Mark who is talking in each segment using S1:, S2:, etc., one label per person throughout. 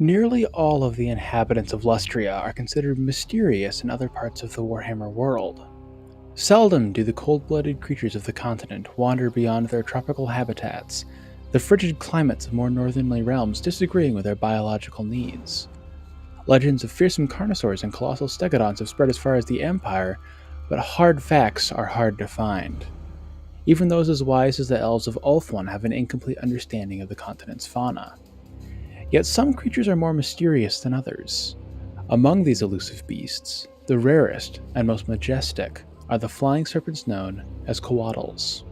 S1: Nearly all of the inhabitants of Lustria are considered mysterious in other parts of the Warhammer world. Seldom do the cold-blooded creatures of the continent wander beyond their tropical habitats, the frigid climates of more northerly realms disagreeing with their biological needs. Legends of fearsome carnosaurs and colossal stegodons have spread as far as the Empire, but hard facts are hard to find. Even those as wise as the elves of Ulthuan have an incomplete understanding of the continent's fauna. Yet some creatures are more mysterious than others. Among these elusive beasts, the rarest and most majestic are the flying serpents known as Coatls.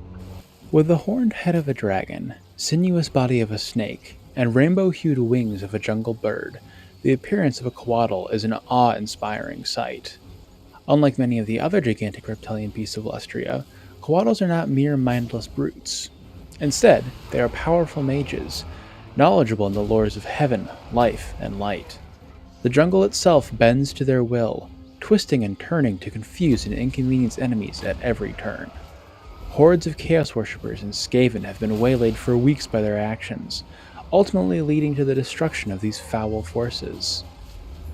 S1: With the horned head of a dragon, sinuous body of a snake, and rainbow-hued wings of a jungle bird, the appearance of a Coatl is an awe-inspiring sight. Unlike many of the other gigantic reptilian beasts of Lustria, Coatls are not mere mindless brutes. Instead, they are powerful mages, knowledgeable in the lores of heaven, life, and light. The jungle itself bends to their will, twisting and turning to confuse and inconvenience enemies at every turn. Hordes of Chaos Worshippers in Skaven have been waylaid for weeks by their actions, ultimately leading to the destruction of these foul forces.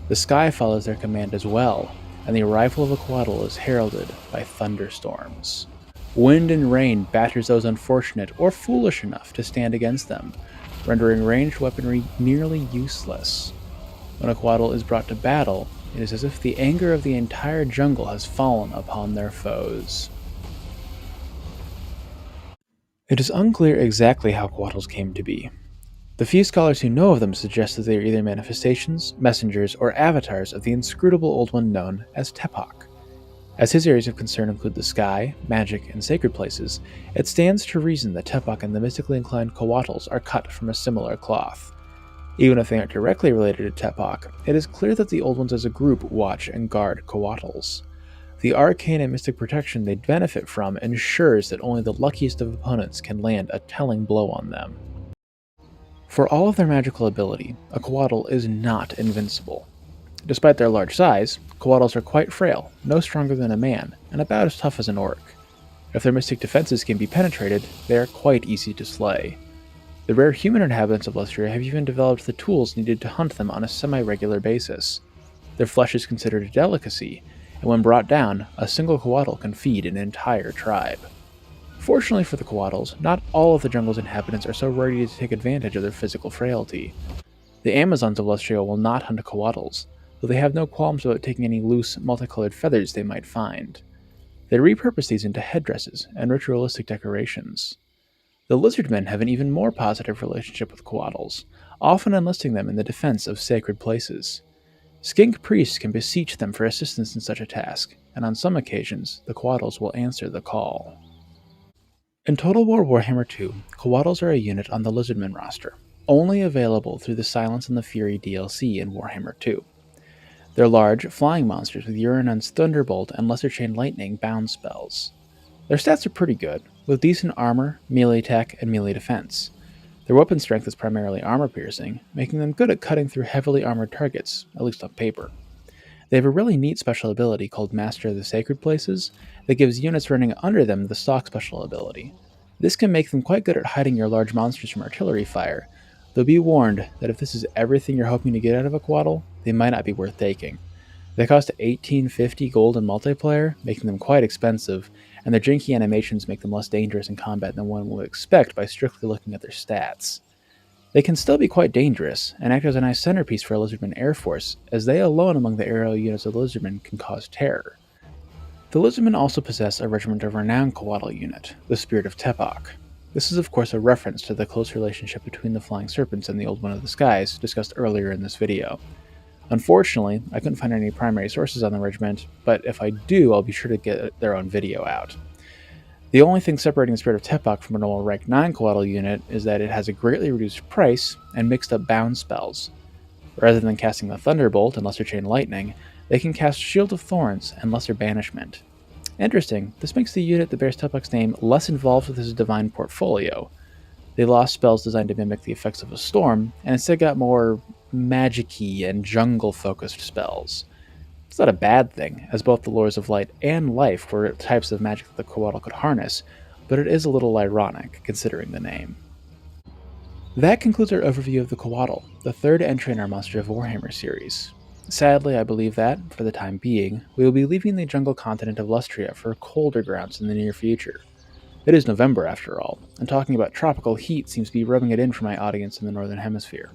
S1: The sky follows their command as well, and the arrival of a Coatl is heralded by thunderstorms. Wind and rain batters those unfortunate or foolish enough to stand against them, rendering ranged weaponry nearly useless. When a Coatl is brought to battle, it is as if the anger of the entire jungle has fallen upon their foes. It is unclear exactly how Coatls came to be. The few scholars who know of them suggest that they are either manifestations, messengers, or avatars of the inscrutable Old One known as Tepok. As his areas of concern include the sky, magic, and sacred places, it stands to reason that Tepok and the mystically inclined Coatls are cut from a similar cloth. Even if they aren't directly related to Tepok, it is clear that the Old Ones as a group watch and guard Coatls. The arcane and mystic protection they benefit from ensures that only the luckiest of opponents can land a telling blow on them. For all of their magical ability, a Coatl is not invincible. Despite their large size, Coatls are quite frail, no stronger than a man, and about as tough as an orc. If their mystic defenses can be penetrated, they are quite easy to slay. The rare human inhabitants of Lustria have even developed the tools needed to hunt them on a semi-regular basis. Their flesh is considered a delicacy, and when brought down, a single Coatl can feed an entire tribe. Fortunately for the Coatls, not all of the jungle's inhabitants are so ready to take advantage of their physical frailty. The Amazons of Lustria will not hunt Coatls, though they have no qualms about taking any loose, multicolored feathers they might find. They repurpose these into headdresses and ritualistic decorations. The Lizardmen have an even more positive relationship with Coatls, often enlisting them in the defense of sacred places. Skink priests can beseech them for assistance in such a task, and on some occasions, the Coatls will answer the call. In Total War Warhammer 2, Coatls are a unit on the Lizardmen roster, only available through the Silence and the Fury DLC in Warhammer 2. They're large, flying monsters with Uranun's Thunderbolt and Lesser Chain Lightning bound spells. Their stats are pretty good, with decent armor, melee attack, and melee defense. Their weapon strength is primarily armor-piercing, making them good at cutting through heavily armored targets, at least on paper. They have a really neat special ability called Master of the Sacred Places that gives units running under them the stock special ability. This can make them quite good at hiding your large monsters from artillery fire, though be warned that if this is everything you're hoping to get out of a Coatl, they might not be worth taking. They cost 1850 gold in multiplayer, making them quite expensive, and their janky animations make them less dangerous in combat than one would expect by strictly looking at their stats. They can still be quite dangerous, and act as a nice centerpiece for a Lizardman Air Force, as they alone among the aerial units of the Lizardmen can cause terror. The Lizardmen also possess a regiment of renowned Coatl unit, the Spirit of Tepok. This is of course a reference to the close relationship between the Flying Serpents and the Old One of the Skies, discussed earlier in this video. Unfortunately, I couldn't find any primary sources on the regiment, but if I do, I'll be sure to get their own video out. The only thing separating the Spirit of Tepok from a normal Rank 9 Coatl unit is that it has a greatly reduced price and mixed up bound spells. Rather than casting the Thunderbolt and Lesser Chain Lightning, they can cast Shield of Thorns and Lesser Banishment. Interesting, this makes the unit that bears Tepok's name less involved with his divine portfolio. They lost spells designed to mimic the effects of a storm, and instead got more magic-y and jungle-focused spells. It's not a bad thing, as both the lores of light and life were types of magic that the Coatl could harness, but it is a little ironic, considering the name. That concludes our overview of the Coatl, the third entry in our Monsters of Warhammer series. Sadly, I believe that, for the time being, we will be leaving the jungle continent of Lustria for colder grounds in the near future. It is November, after all, and talking about tropical heat seems to be rubbing it in for my audience in the Northern Hemisphere.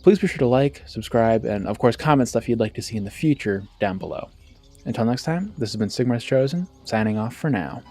S1: Please be sure to like, subscribe, and of course comment stuff you'd like to see in the future down below. Until next time, this has been Sigmar's Chosen, signing off for now.